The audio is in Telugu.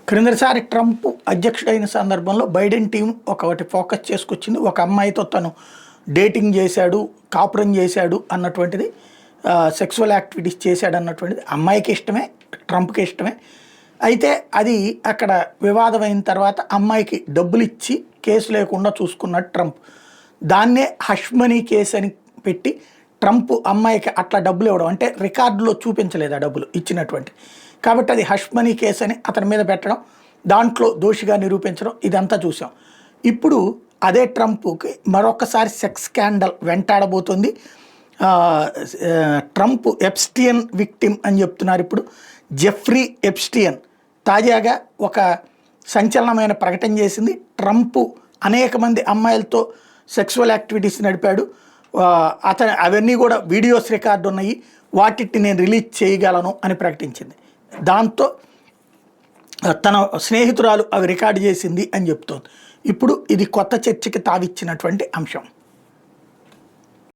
క్రిందసారి ట్రంప్ అధ్యక్షుడైన సందర్భంలో బైడెన్ టీం ఒకటి ఫోకస్ చేసుకొచ్చింది. ఒక అమ్మాయితో తను డేటింగ్ చేశాడు, కాపురం చేశాడు అన్నటువంటిది, సెక్సువల్ యాక్టివిటీస్ చేశాడు అన్నటువంటిది అమ్మాయికి ఇష్టమే, ట్రంప్కి ఇష్టమే. అయితే అది అక్కడ వివాదమైన తర్వాత అమ్మాయికి డబ్బులు ఇచ్చి కేసు లేకుండా చూసుకున్నాడు ట్రంప్. దాన్నే హష్మనీ కేసు అని పెట్టి ట్రంప్ అమ్మాయికి అట్లా డబ్బులు ఇవ్వడం, అంటే రికార్డులో చూపించలేదు ఆ డబ్బులు ఇచ్చినటువంటి, కాబట్టి అది హష్మనీ కేసు అని అతని మీద పెట్టడం, దాంట్లో దోషిగా నిరూపించడం, ఇదంతా చూసాం. ఇప్పుడు అదే ట్రంప్కి మరొకసారి సెక్స్ స్కాండల్ వెంటాడబోతుంది. ట్రంప్ ఎప్స్టియన్ విక్టిమ్ అని చెప్తున్నారు. ఇప్పుడు జెఫ్రీ ఎప్స్టియన్ తాజాగా ఒక సంచలనమైన ప్రకటన చేసింది. ట్రంప్ అనేక మంది అమ్మాయిలతో సెక్సువల్ యాక్టివిటీస్ నడిపాడు, అవన్నీ కూడా వీడియోస్ రికార్డు ఉన్నాయి, వాటిని నేను రిలీజ్ చేయగలను అని ప్రకటించింది. దాంతో తన స్నేహితురాలు అవి రికార్డు చేసింది అని చెప్తోంది. ఇప్పుడు ఇది కొత్త చర్చకి తావిచ్చినటువంటి అంశం.